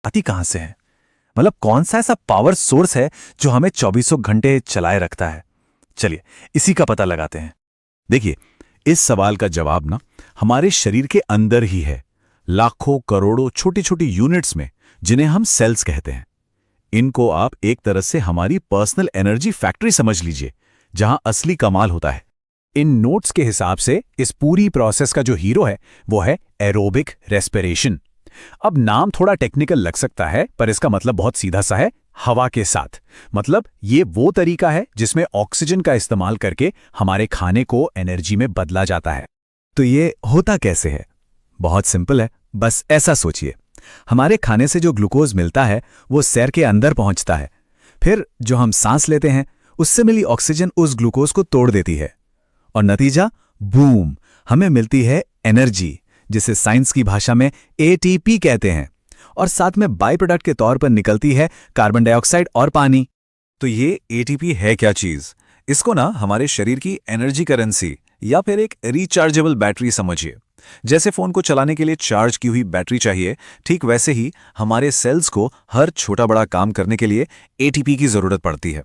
आती कहां से है? मतलब कौन सा ऐसा पावर सोर्स है जो हमें चौबीसों घंटे चलाए रखता है? चलिए इसी का पता लगाते हैं। देखिए, इस सवाल का जवाब ना हमारे शरीर के अंदर ही है, लाखों करोड़ों छोटी छोटी यूनिट्स में, जिन्हें हम सेल्स कहते हैं। इनको आप एक तरह से हमारी पर्सनल एनर्जी फैक्ट्री समझ लीजिए, जहां असली कमाल होता है। इन नोट्स के हिसाब से इस पूरी प्रोसेस का जो हीरो है वो है एरोबिक रेस्पिरेशन। अब नाम थोड़ा टेक्निकल लग सकता है, पर इसका मतलब बहुत सीधा सा है, हवा के साथ। मतलब ये वो तरीका है जिसमें ऑक्सीजन का इस्तेमाल करके हमारे खाने को एनर्जी में बदला जाता है। तो ये होता कैसे है? बहुत सिंपल है, बस ऐसा सोचिए। हमारे खाने से जो ग्लूकोज मिलता है वो सेल के अंदर पहुंचता है। फिर जो हम सांस लेते हैं उससे मिली ऑक्सीजन उस ग्लूकोज को तोड़ देती है और नतीजा बूम, हमें मिलती है एनर्जी, जिसे साइंस की भाषा में एटीपी कहते हैं। और साथ में बाई प्रोडक्ट के तौर पर निकलती है कार्बन डाइऑक्साइड और पानी। तो ये एटीपी है क्या चीज? इसको ना हमारे शरीर की एनर्जी करेंसी या फिर एक रिचार्जेबल बैटरी समझिए। जैसे फोन को चलाने के लिए चार्ज की हुई बैटरी चाहिए, ठीक वैसे ही हमारे सेल्स को हर छोटा बड़ा काम करने के लिए एटीपी की जरूरत पड़ती है।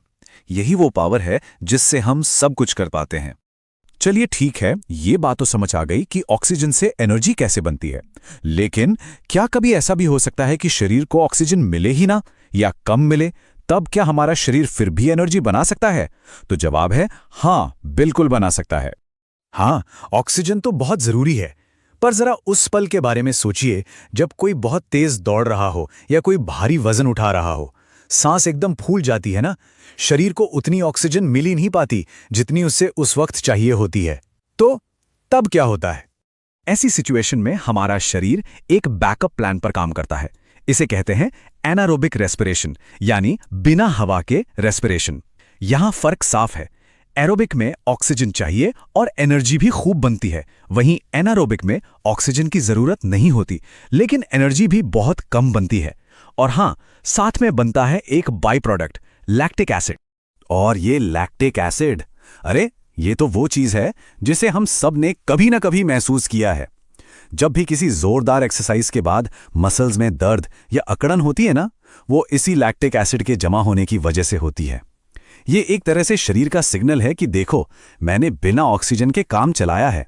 यही वो पावर है जिससे हम सब कुछ कर पाते हैं। चलिए ठीक है, ये बात तो समझ आ गई कि ऑक्सीजन से एनर्जी कैसे बनती है। लेकिन क्या कभी ऐसा भी हो सकता है कि शरीर को ऑक्सीजन मिले ही ना, या कम मिले? तब क्या हमारा शरीर फिर भी एनर्जी बना सकता है? तो जवाब है हाँ, बिल्कुल बना सकता है। हाँ, ऑक्सीजन तो बहुत जरूरी है, पर जरा उस पल के बारे में सोचिए जब कोई बहुत तेज दौड़ रहा हो या कोई भारी वजन उठा रहा हो। सांस एकदम फूल जाती है ना, शरीर को उतनी ऑक्सीजन मिल ही नहीं पाती जितनी उसे उस वक्त चाहिए होती है। तो तब क्या होता है? ऐसी सिचुएशन में हमारा शरीर एक बैकअप प्लान पर काम करता है। इसे कहते हैं एनारोबिक रेस्पिरेशन, यानी बिना हवा के रेस्पिरेशन। यहां फर्क साफ है। एरोबिक में ऑक्सीजन चाहिए और एनर्जी भी खूब बनती है, वहीं एनारोबिक में ऑक्सीजन की जरूरत नहीं होती, लेकिन एनर्जी भी बहुत कम बनती है। और हां, साथ में बनता है एक बाई प्रोडक्ट, लैक्टिक एसिड। और ये लैक्टिक एसिड, अरे ये तो वो चीज है जिसे हम सब ने कभी ना कभी महसूस किया है। जब भी किसी जोरदार एक्सरसाइज के बाद मसल्स में दर्द या अकड़न होती है ना, वो इसी लैक्टिक एसिड के जमा होने की वजह से होती है। ये एक तरह से शरीर का सिग्नल है कि देखो, मैंने बिना ऑक्सीजन के काम चलाया है।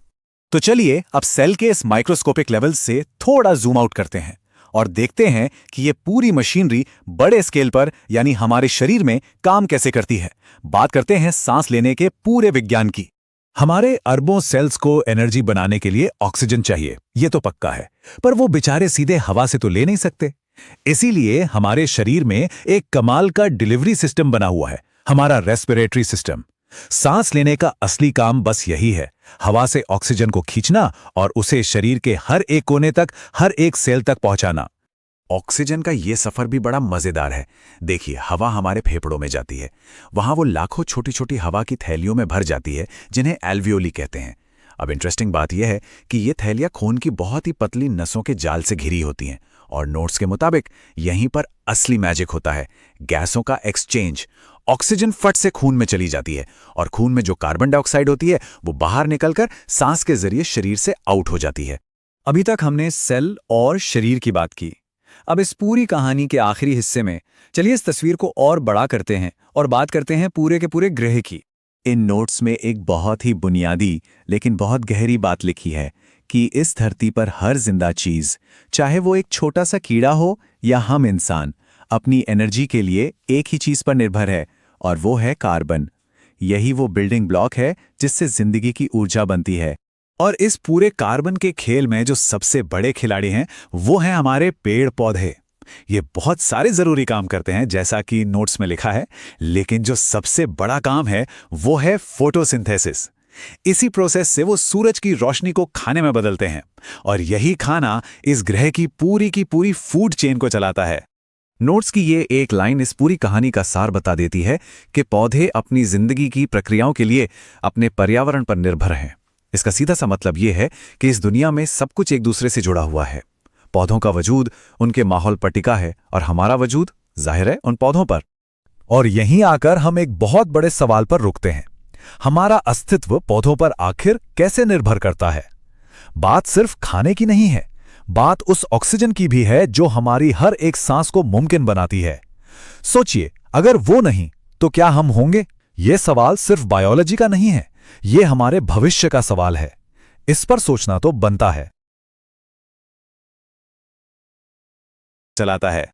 तो चलिए अब सेल के इस माइक्रोस्कोपिक लेवल से थोड़ा जूम आउट करते हैं और देखते हैं कि ये पूरी मशीनरी बड़े स्केल पर, यानी हमारे शरीर में काम कैसे करती है। बात करते हैं सांस लेने के पूरे विज्ञान की। हमारे अरबों सेल्स को एनर्जी बनाने के लिए ऑक्सीजन चाहिए, ये तो पक्का है, पर वो बेचारे सीधे हवा से तो ले नहीं सकते। इसीलिए हमारे शरीर में एक कमाल का डिलीवरी सिस्टम बना हुआ है, हमारा रेस्पिरेटरी सिस्टम। सांस लेने का असली काम बस यही है, हवा से ऑक्सीजन को खींचना और उसे शरीर के हर एक कोने तक, हर एक सेल तक पहुंचाना। ऑक्सीजन का ये सफर भी बड़ा मजेदार है। देखिए, हवा हमारे फेफड़ों में जाती है, वहां वो लाखों छोटी छोटी हवा की थैलियों में भर जाती है, जिन्हें एल्वियोली कहते हैं। अब इंटरेस्टिंग बात यह है कि ये थैलियां खून की बहुत ही पतली नसों के जाल से घिरी होती हैं, और नोट्स के मुताबिक यहीं पर असली मैजिक होता है, गैसों का एक्सचेंज। ऑक्सीजन फट से खून में चली जाती है और खून में जो कार्बन डाइऑक्साइड होती है वो बाहर निकलकर सांस के जरिए शरीर से आउट हो जाती है। अभी तक हमने सेल और शरीर की बात की। अब इस पूरी कहानी के आखिरी हिस्से में चलिए इस तस्वीर को और बड़ा करते हैं और बात करते हैं पूरे के पूरे ग्रह की। इन नोट्स में एक बहुत ही बुनियादी लेकिन बहुत गहरी बात लिखी है कि इस धरती पर हर जिंदा चीज, चाहे वो एक छोटा सा कीड़ा हो या हम इंसान, अपनी एनर्जी के लिए एक ही चीज पर निर्भर है, और वो है कार्बन। यही वो बिल्डिंग ब्लॉक है जिससे जिंदगी की ऊर्जा बनती है। और इस पूरे कार्बन के खेल में जो सबसे बड़े खिलाड़ी हैं वो हैं हमारे पेड़ पौधे। ये बहुत सारे जरूरी काम करते हैं जैसा कि नोट्स में लिखा है, लेकिन जो सबसे बड़ा काम है वो है फोटोसिंथेसिस। इसी प्रोसेस से वो सूरज की रोशनी को खाने में बदलते हैं, और यही खाना इस ग्रह की पूरी फूड चेन को चलाता है। नोट्स की ये एक लाइन इस पूरी कहानी का सार बता देती है कि पौधे अपनी जिंदगी की प्रक्रियाओं के लिए अपने पर्यावरण पर निर्भर हैं। इसका सीधा सा मतलब ये है कि इस दुनिया में सब कुछ एक दूसरे से जुड़ा हुआ है। पौधों का वजूद उनके माहौल पर टिका है, और हमारा वजूद जाहिर है उन पौधों पर। और यहीं आकर हम एक बहुत बड़े सवाल पर रुकते हैं, हमारा अस्तित्व पौधों पर आखिर कैसे निर्भर करता है? बात सिर्फ खाने की नहीं है, बात उस ऑक्सीजन की भी है जो हमारी हर एक सांस को मुमकिन बनाती है। सोचिए, अगर वो नहीं तो क्या हम होंगे? यह सवाल सिर्फ बायोलॉजी का नहीं है, ये हमारे भविष्य का सवाल है। इस पर सोचना तो बनता है। चलाता है।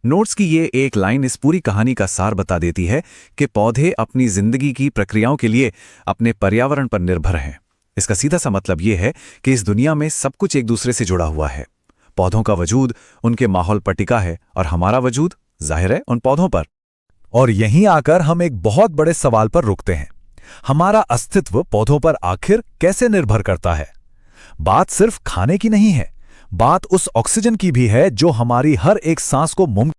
नोट्स की ये एक लाइन इस पूरी कहानी का सार बता देती है कि पौधे अपनी जिंदगी की प्रक्रियाओं के लिए अपने पर्यावरण पर निर्भर हैं। इसका सीधा सा मतलब ये है कि इस दुनिया में सब कुछ एक दूसरे से जुड़ा हुआ है। पौधों का वजूद उनके माहौल पर टिका है और हमारा वजूद जाहिर है उन पौधों पर। और यहीं आकर हम एक बहुत बड़े सवाल पर रुकते हैं। हमारा अस्तित्व पौधों पर आखिर कैसे निर्भर करता है? बात सिर्फ खाने की नहीं है, बात उस ऑक्सीजन की भी है जो हमारी हर एक सांस को मुमकिन